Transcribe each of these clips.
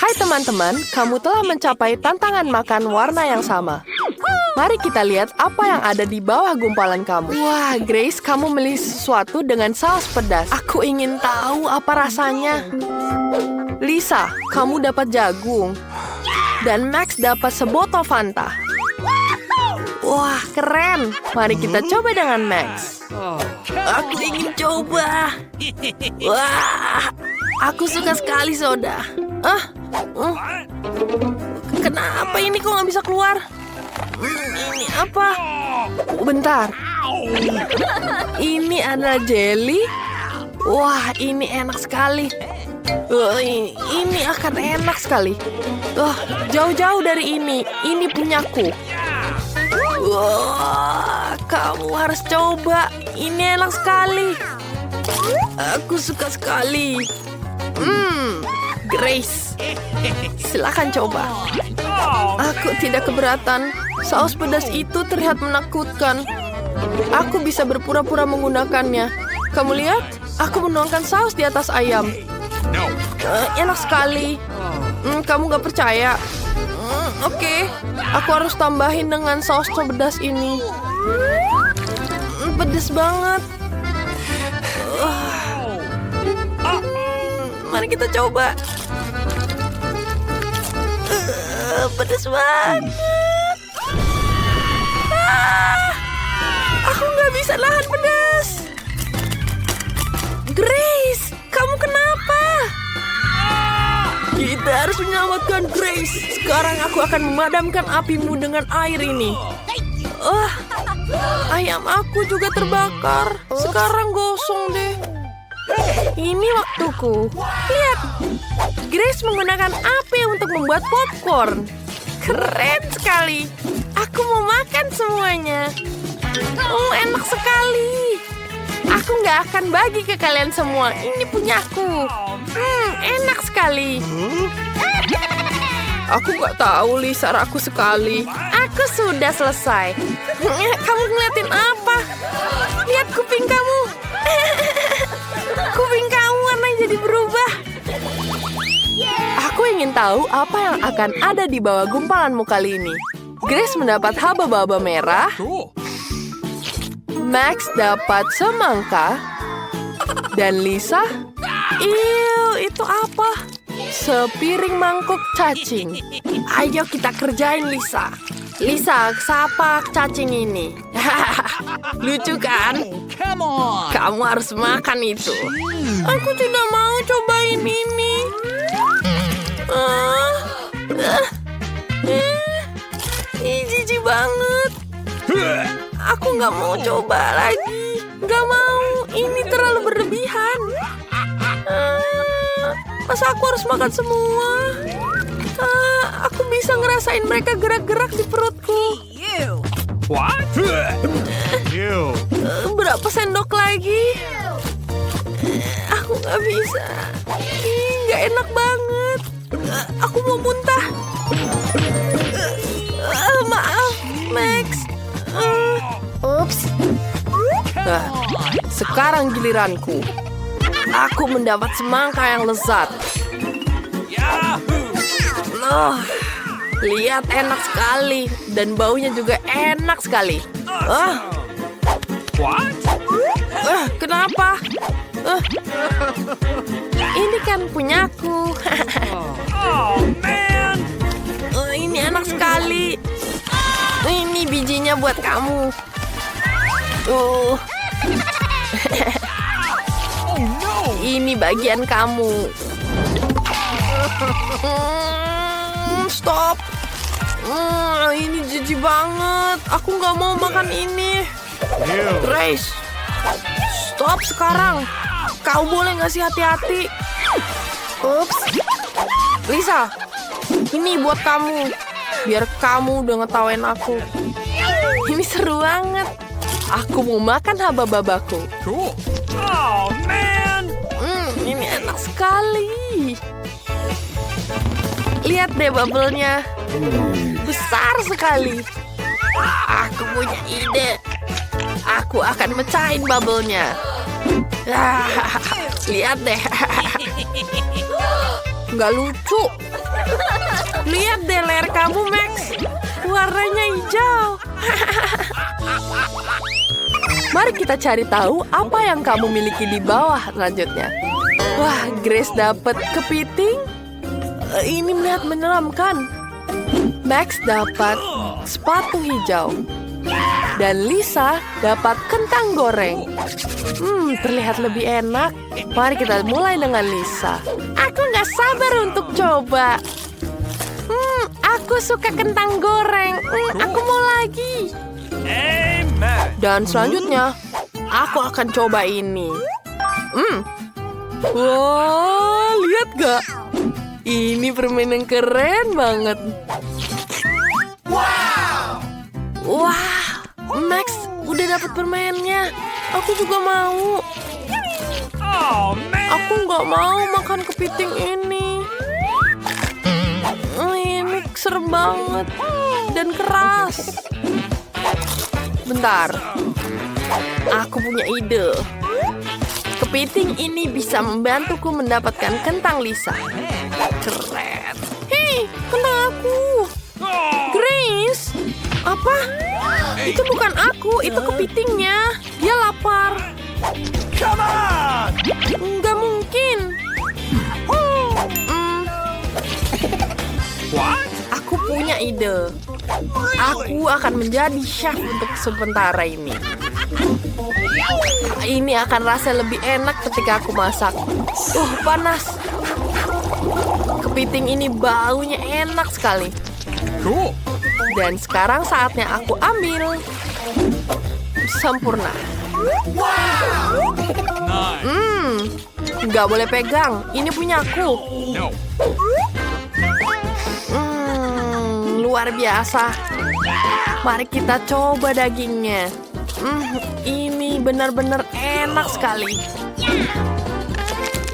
Hai teman-teman, kamu telah mencapai tantangan makan warna yang sama. Mari kita lihat apa yang ada di bawah gumpalan kamu. Wah, Grace, kamu beli sesuatu dengan saus pedas. Aku ingin tahu apa rasanya. Lisa, kamu dapat jagung. Dan Max dapat sebotol Fanta. Wah, keren. Mari kita coba dengan Max. Aku ingin coba. Wah, aku suka sekali soda. Kenapa ini kok nggak bisa keluar? Ini apa? Bentar. Ini adalah jelly. Wah, ini enak sekali. Ini akan enak sekali. Jauh-jauh dari ini. Ini punyaku. Wah, kamu harus coba. Ini enak sekali. Aku suka sekali. Grace, silakan coba. Aku tidak keberatan. Saus pedas itu terlihat menakutkan. Aku bisa berpura-pura menggunakannya. Kamu lihat? Aku menuangkan saus di atas ayam. Enak sekali. Kamu gak percaya? Oke, aku harus tambahin dengan saus pedas ini. Pedas banget. Mari kita coba. Pedas banget. Aku nggak bisa nahan pedas. Grace, kamu kenapa? Kita harus menyelamatkan Grace. Sekarang aku akan memadamkan apimu dengan air ini. Ayam aku juga terbakar. Sekarang gosong deh. Ini waktuku. Lihat, Grace menggunakan api untuk membuat popcorn. Keren sekali. Aku mau makan semuanya. Enak sekali. Aku nggak akan bagi ke kalian semua. Ini punyaku. Enak sekali. Aku nggak tahu, Lisa, aku sekali. Aku sudah selesai. Kamu ngeliatin apa? Lihat kuping kamu. Kuping kamu warnanya jadi berubah. Aku ingin tahu apa yang akan ada di bawah gumpalanmu kali ini. Grace mendapat haba-haba merah. Max dapat semangka. Dan Lisa? Itu apa? Sepiring mangkuk cacing. Ayo kita kerjain, Lisa. Lisa, siapa cacing ini? Lucu kan? Kamu harus makan itu. Aku tidak mau cobain ini. Jijik banget. Aku nggak mau coba lagi. Nggak mau. Ini terlalu berlebihan. Masa aku harus makan semua? Aku bisa ngerasain mereka gerak-gerak di perutku. What? Berapa sendok lagi? Aku nggak bisa. Nggak enak banget. Aku mau muntah. Maaf, Max. Ups. Sekarang giliranku. Aku mendapat semangka yang lezat. Lihat, enak sekali. Dan baunya juga enak sekali. What? Kenapa? Ini kan punyaku. Man! Ini enak sekali. Ini bijinya buat kamu. Oh no! Ini bagian kamu. Stop. Ini jijik banget. Aku nggak mau makan ini. Grace, stop sekarang. Kau boleh nggak sih hati-hati? Ups. Lisa, ini buat kamu. Biar kamu udah ngetawain aku. Ini seru banget. Aku mau makan haba-babaku. Cool. Oh man! Ini enak sekali. Lihat deh bubble-nya. Besar sekali. Aku punya ide. Aku akan mecahin bubble-nya. Lihat deh. Nggak lucu. Lihat deh leher kamu, Max. Warnanya hijau. Mari kita cari tahu apa yang kamu miliki di bawah selanjutnya. Wah, Grace dapat kepiting. Ini melihat menyeramkan. Max dapat sepatu hijau. Dan Lisa dapat kentang goreng. Terlihat lebih enak. Mari kita mulai dengan Lisa. Aku nggak sabar untuk coba. Aku suka kentang goreng. Aku mau lagi. Amen. Dan selanjutnya, aku akan coba ini. Wah, lihat gak? Ini permen yang keren banget. Wah, Max udah dapat permennya. Aku juga mau. Oh, man. Aku nggak mau makan kepiting ini. Ini serem banget dan keras. Bentar, aku punya ide. Kepiting ini bisa membantuku mendapatkan kentang Lisa. Keren. Hei, kentang aku. Grace, apa? Itu bukan aku, itu kepitingnya. Dia lapar. Come on. Nggak mungkin. What? Aku punya ide. Aku akan menjadi chef untuk sementara ini. Ini akan rasa lebih enak ketika aku masak. Panas. Kepiting ini baunya enak sekali. Cool. Dan sekarang saatnya aku ambil. Sempurna. Nice. Nggak boleh pegang. Ini punya aku. No. Luar biasa. Mari kita coba dagingnya. Ini benar-benar enak sekali.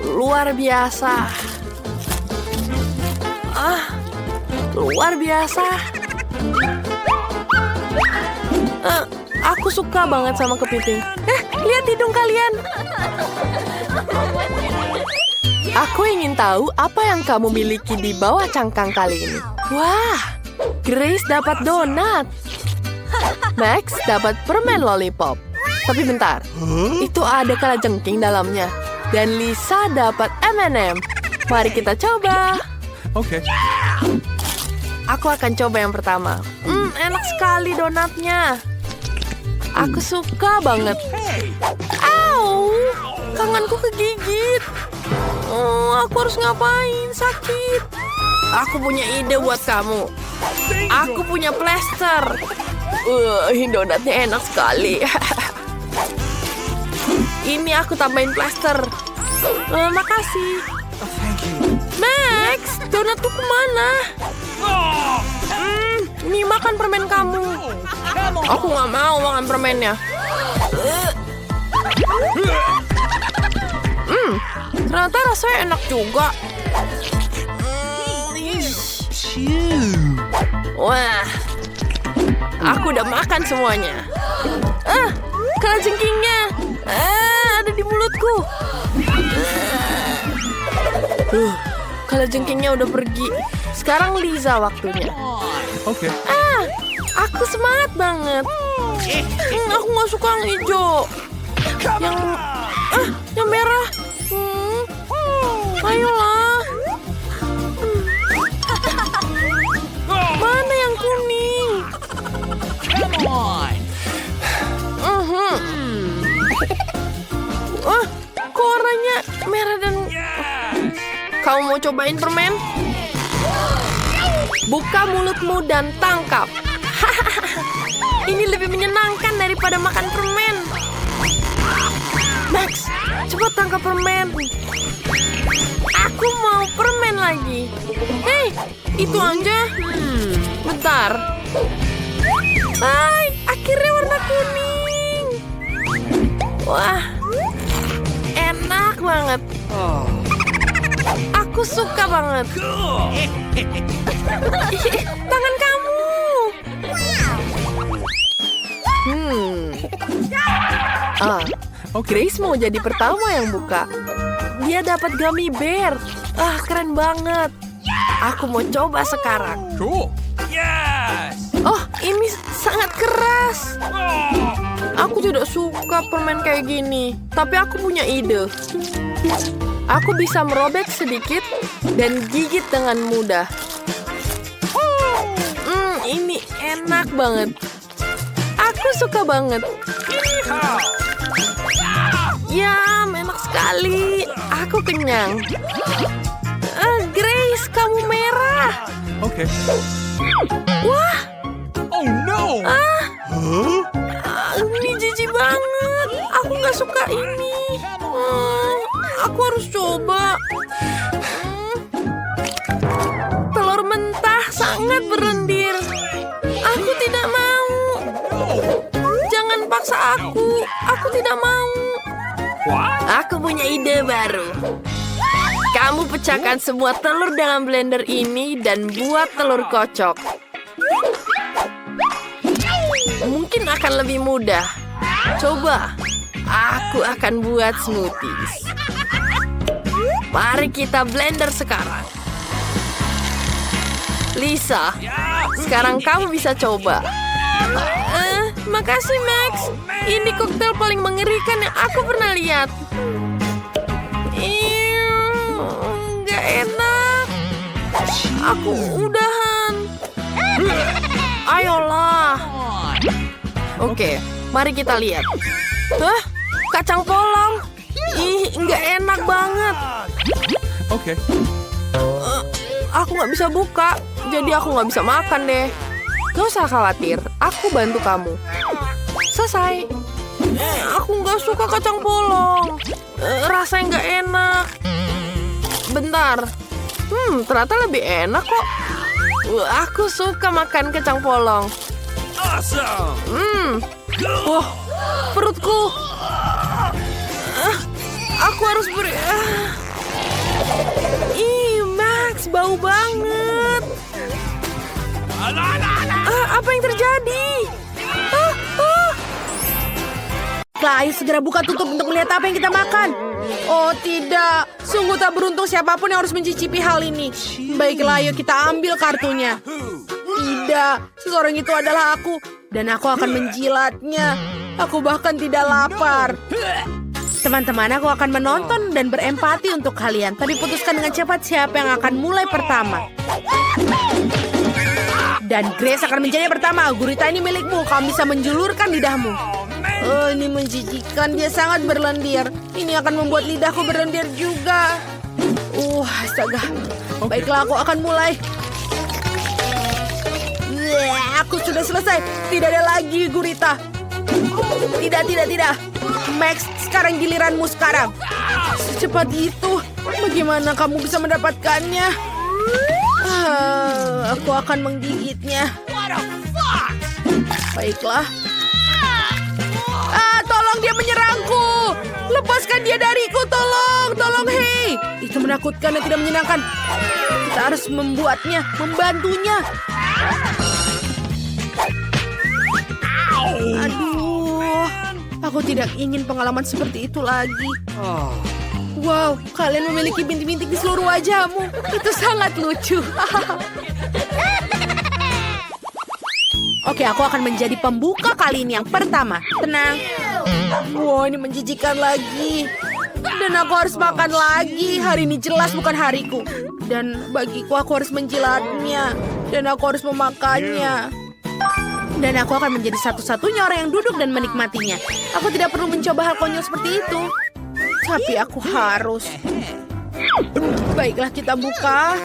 Luar biasa. Luar biasa. Aku suka banget sama kepiting. Lihat hidung kalian. Aku ingin tahu apa yang kamu miliki di bawah cangkang kali ini. Wah, Grace dapat donat. Max dapat permen lollipop. Tapi bentar, itu ada kalajengking dalamnya. Dan Lisa dapat M&M. Mari kita coba. Okay. Aku akan coba yang pertama. Enak sekali donatnya. Aku suka banget. Au, tanganku kegigit. Aku harus ngapain? Sakit. Aku punya ide buat kamu. Aku punya plester. Donatnya enak sekali. Ini aku tambahin plester. Makasih. Thank you. Max, donatku kemana? Oh. Ini makan permen kamu. Aku nggak mau makan permennya. Ternyata rasanya enak juga. Wah, aku udah makan semuanya. Kalajengkingnya ada di mulutku. Kalajengkingnya udah pergi. Sekarang Lisa waktunya. Okay. Aku semangat banget. Aku nggak suka yang hijau. Yang merah. Ayolah. Mana yang kuning? Come on. Kok warnanya merah dan... Kamu mau cobain permen? Buka mulutmu dan tangkap. Ini lebih menyenangkan daripada makan permen. Max, cepat tangkap permen. Aku mau permen lagi. Hei, itu aja. Bentar. Hai, akhirnya warna kuning. Wah, enak banget. Aku suka banget. Tangan kamu. Grace mau jadi pertama yang buka. Dia dapat gummy bear. Keren banget. Aku mau coba sekarang. Cool. Yes. Oh, ini sangat keras. Oh. Aku tidak suka permen kayak gini, tapi aku punya ide. Aku bisa merobek sedikit dan gigit dengan mudah. Ini enak banget. Aku suka banget. Yeehaw. Ya, enak sekali. Aku kenyang. Grace, kamu merah. Okay. Wah, Oh no. Huh? ini jijik banget. Aku nggak suka ini. Aku harus coba. Telur mentah sangat berlendir. Aku tidak mau. Jangan paksa aku. Aku tidak mau. What? Aku punya ide baru. Kamu pecahkan semua telur dalam blender ini dan buat telur kocok. Mungkin akan lebih mudah. Coba. Aku akan buat smoothies. Mari kita blender sekarang. Lisa, sekarang kamu bisa coba. Makasih, Max. Ini koktail paling mengerikan yang aku pernah lihat. Nggak enak. Aku udahan. Ayolah. Oke, mari kita lihat. Hah? Kacang polong. Ih, nggak enak banget. Okay. Aku nggak bisa buka, jadi aku nggak bisa makan deh. Gak usah khawatir, aku bantu kamu. Selesai. Aku nggak suka kacang polong. Rasanya nggak enak. Bentar. Ternyata lebih enak kok. Aku suka makan kacang polong. Awesome. Wah, perutku. Aku harus beri. Ih, Max, bau banget. Apa yang terjadi? Ayo segera buka tutup untuk melihat apa yang kita makan. Oh tidak, sungguh tak beruntung siapapun yang harus mencicipi hal ini. Baiklah, ayo kita ambil kartunya. Tidak, seseorang itu adalah aku. Dan aku akan menjilatnya. Aku bahkan tidak lapar. Teman-teman, aku akan menonton dan berempati untuk kalian. Tapi putuskan dengan cepat siapa yang akan mulai pertama. Dan Grace akan menjadi yang pertama. Gurita ini milikmu, kamu bisa menjulurkan lidahmu. Oh, ini menjijikan, dia sangat berlendir. Ini akan membuat lidahku berlendir juga. Astaga. Baiklah, aku akan mulai. Aku sudah selesai. Tidak ada lagi gurita. Tidak. Max, sekarang giliranmu sekarang. Secepat itu, bagaimana kamu bisa mendapatkannya? Aku akan menggigitnya. Baiklah. Tolong, dia menyerangku. Lepaskan dia dariku, tolong, hei. Itu menakutkan dan tidak menyenangkan. Kita harus membantunya. Aduh, aku tidak ingin pengalaman seperti itu lagi. Wow, kalian memiliki bintik-bintik di seluruh wajahmu. Itu sangat lucu. Oke, aku akan menjadi pembuka kali ini yang pertama. Tenang. Wow, ini menjijikan lagi. Dan aku harus makan lagi. Hari ini jelas bukan hariku. Dan bagiku aku harus menjilatnya. Dan aku harus memakannya. Dan aku akan menjadi satu-satunya orang yang duduk dan menikmatinya. Aku tidak perlu mencoba hal konyol seperti itu. Tapi aku harus. Baiklah, kita buka.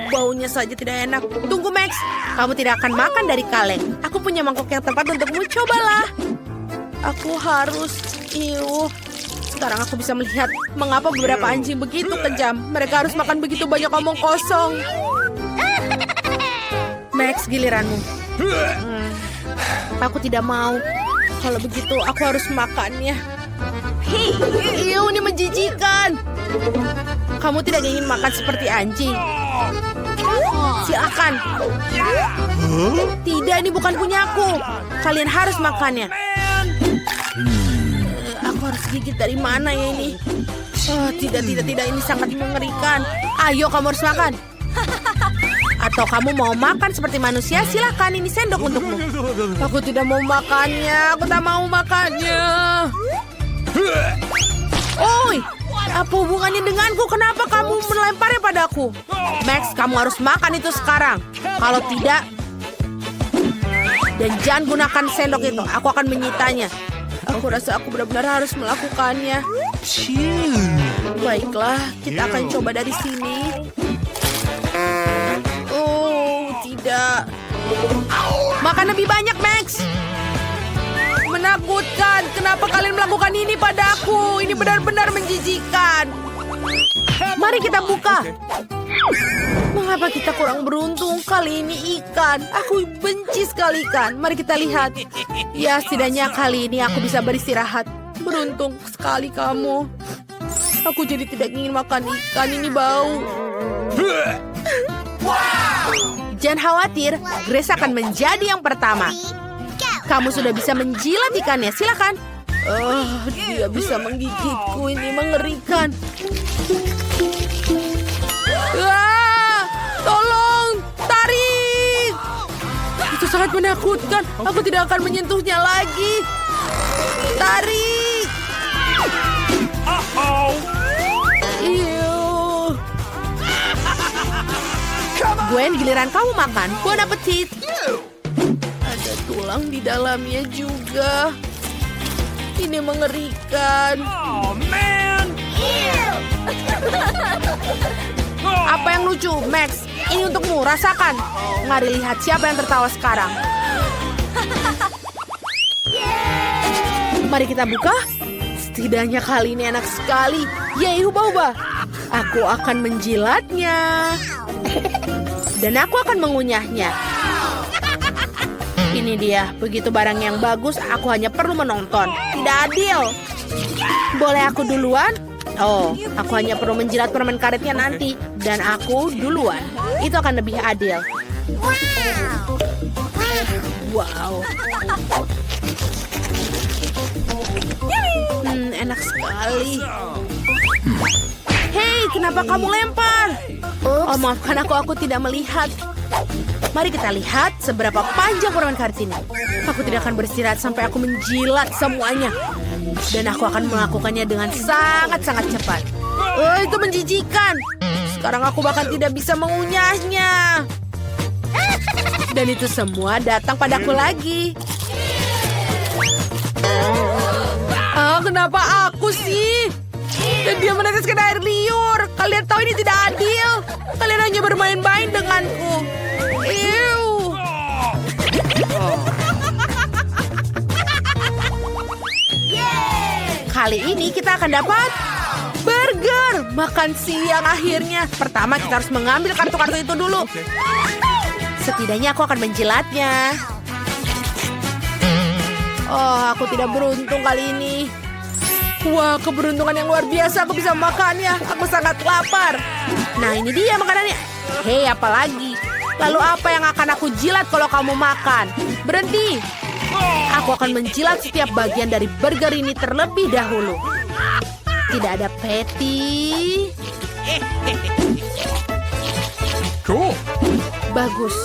Baunya saja tidak enak. Tunggu, Max. Kamu tidak akan makan dari kaleng. Aku punya mangkok yang tepat untukmu. Cobalah. Aku harus. Sekarang aku bisa melihat mengapa beberapa anjing begitu kejam. Mereka harus makan begitu banyak omong kosong. Max, giliranmu. Aku tidak mau. Kalau begitu, aku harus makannya. Ini menjijikan. Kamu tidak ingin makan seperti anjing? Silakan. Tidak, ini bukan punyaku. Kalian harus makannya. Aku harus gigit dari mana ya ini? Tidak, ini sangat mengerikan. Ayo, kamu harus makan. Atau kamu mau makan seperti manusia, silakan, ini sendok untukmu. Aku tidak mau makannya, aku tak mau makannya. Oi, apa hubungannya denganku? Kenapa kamu melemparnya padaku? Max, kamu harus makan itu sekarang. Kalau tidak, dan jangan gunakan sendok itu, aku akan menyitanya. Aku rasa aku benar-benar harus melakukannya. Baiklah, kita akan coba dari sini. Oh, tidak. Makan lebih banyak, Max. Menakutkan. Kenapa kalian melakukan ini padaku? Ini benar-benar menjijikkan. Mari kita buka. Mengapa kita kurang beruntung kali ini ikan? Aku benci sekali ikan. Mari kita lihat. Ya, setidaknya kali ini aku bisa beristirahat. Beruntung sekali kamu. Aku jadi tidak ingin makan ikan, ini bau. Jangan khawatir, Grace akan menjadi yang pertama. Kamu sudah bisa menjilat ikannya, silakan. Dia bisa menggigitku, ini mengerikan. Tolong, tarik. Itu sangat menakutkan. Aku tidak akan menyentuhnya lagi. Tarik. Ew. Gwen, giliran kamu makan. Bon appetit. Ada tulang di dalamnya juga. Ini mengerikan. Oh, man. Apa yang lucu, Max? Ini untukmu, rasakan. Mari lihat siapa yang tertawa sekarang. Mari kita buka. Setidaknya kali ini enak sekali. Yeay, hubah-hubah. Aku akan menjilatnya. Dan aku akan mengunyahnya. Ini dia, begitu barang yang bagus, aku hanya perlu menonton. Tidak adil. Boleh aku duluan? Oh, aku hanya perlu menjilat permen karetnya nanti. Dan aku duluan. Itu akan lebih adil. Wow. Enak sekali. Hei, kenapa kamu lempar? Oh, maafkan aku tidak melihat. Mari kita lihat seberapa panjang permen karet ini. Aku tidak akan beristirahat sampai aku menjilat semuanya. Dan aku akan melakukannya dengan sangat-sangat cepat. Itu menjijikan. Sekarang aku bahkan tidak bisa mengunyahnya. Dan itu semua datang padaku lagi. Kenapa aku sih? Dan dia meneteskan air liur. Kalian tahu ini tidak adil. Kalian hanya bermain-main denganku. Ew. Kali ini kita akan dapat burger. Makan siang akhirnya. Pertama kita harus mengambil kartu-kartu itu dulu. Setidaknya aku akan menjilatnya. Oh, aku tidak beruntung kali ini. Wah, keberuntungan yang luar biasa. Aku bisa makannya. Aku sangat lapar. Nah, ini dia makanannya. Hei, apalagi? Lalu apa yang akan aku jilat kalau kamu makan? Berhenti. Aku akan menjilat setiap bagian dari burger ini terlebih dahulu. Tidak ada patty. Cool. Bagus.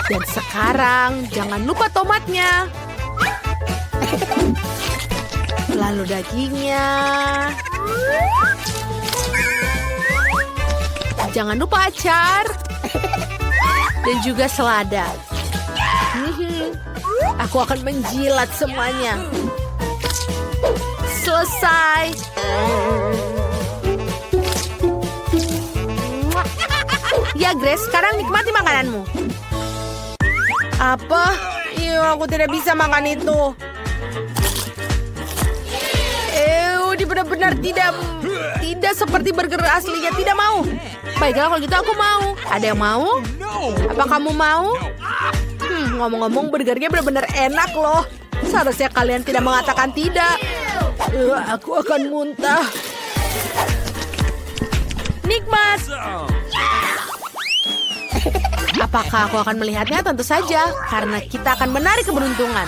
Dan sekarang jangan lupa tomatnya. Lalu dagingnya. Jangan lupa acar. Dan juga selada. Aku akan menjilat semuanya. Selesai. Ya, Grace, sekarang nikmati makananmu. Apa? Aku tidak bisa makan itu. Dia benar-benar tidak seperti burger aslinya. Tidak mau. Baiklah, kalau gitu aku mau. Ada yang mau? Apa kamu mau? Ngomong-ngomong, burgernya benar-benar enak loh. Seharusnya kalian tidak mengatakan tidak. Aku akan muntah. Nikmat. Apakah aku akan melihatnya? Tentu saja, karena kita akan menarik keberuntungan.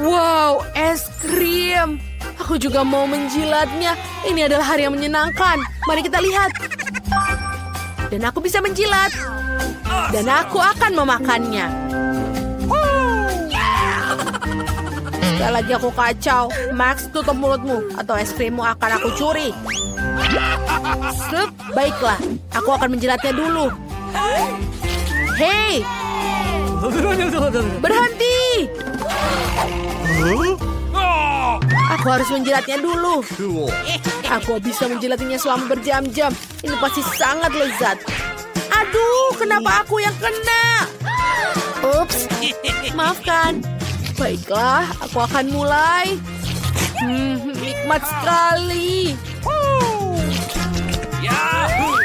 Wow, es krim. krim. Aku juga mau menjilatnya. Ini adalah hari yang menyenangkan. Mari kita lihat. Dan aku bisa menjilat. Dan aku akan memakannya. Sekali lagi aku kacau. Max, tutup mulutmu. Atau es krimmu akan aku curi. Slup, baiklah. Aku akan menjilatnya dulu. Hei! Berhenti! Oh, Aku harus menjilatnya dulu. cool. Aku bisa menjilatinya selama berjam-jam. Ini pasti sangat lezat. Aduh, kenapa aku yang kena? Ups, maafkan. Baiklah, aku akan mulai. Nikmat sekali. Yahoo!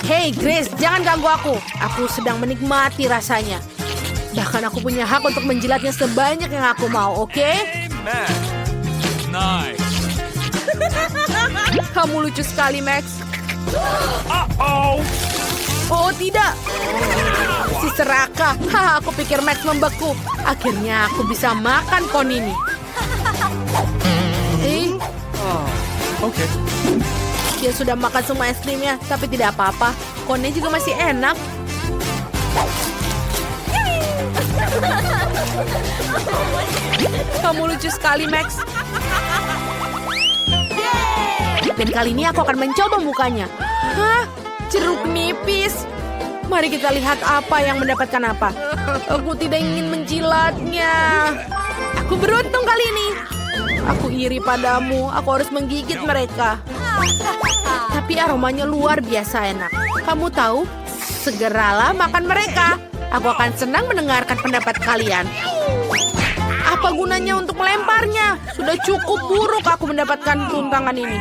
Hey Grace, jangan ganggu aku. Aku sedang menikmati rasanya. Bahkan aku punya hak untuk menjilatnya sebanyak yang aku mau, oke? Amen. Nice. Kamu lucu sekali, Max. Uh-oh. Oh, tidak. Si serakah. Haha, aku pikir Max membeku. Akhirnya aku bisa makan kon ini. Okay. Dia sudah makan semua es krimnya, tapi tidak apa-apa. Konnya juga masih enak. Kamu lucu sekali, Max. Dan kali ini aku akan mencoba mukanya. Hah? Jeruk nipis. Mari kita lihat apa yang mendapatkan apa. Aku tidak ingin menjilatnya. Aku beruntung kali ini. Aku iri padamu. Aku harus menggigit mereka. Tapi aromanya luar biasa enak. Kamu tahu? Segeralah makan mereka. Aku akan senang mendengarkan pendapat kalian. Apa gunanya untuk melemparnya? Sudah cukup buruk aku mendapatkan tuntangan ini.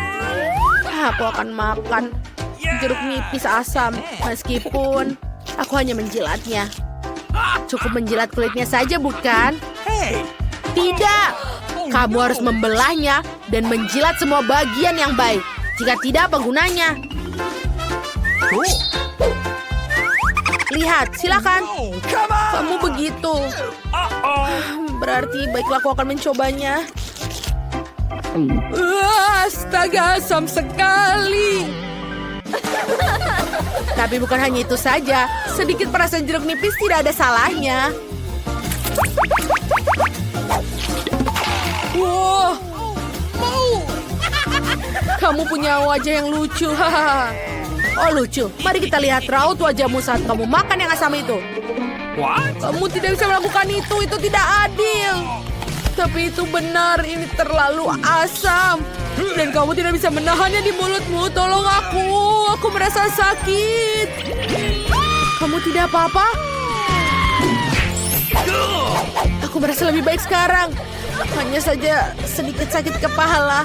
Aku akan makan jeruk nipis asam. Meskipun aku hanya menjilatnya. Cukup menjilat kulitnya saja, bukan? Hey. Tidak. Kamu harus membelahnya dan menjilat semua bagian yang baik. Jika tidak, apa gunanya? Cool. Lihat, silakan. Oh, come on. Kamu begitu. Uh-oh. Berarti baiklah aku akan mencobanya. Astaga, asam sekali. Tapi bukan hanya itu saja. Sedikit perasan jeruk nipis tidak ada salahnya. Wow. Kamu punya wajah yang lucu. Oh, lucu. Mari kita lihat raut wajahmu saat kamu makan yang asam itu. What? Kamu tidak bisa melakukan itu tidak adil. Tapi itu benar, ini terlalu asam. Dan kamu tidak bisa menahannya di mulutmu. Tolong aku merasa sakit. Kamu tidak apa-apa? Aku merasa lebih baik sekarang. Hanya saja sedikit sakit kepala.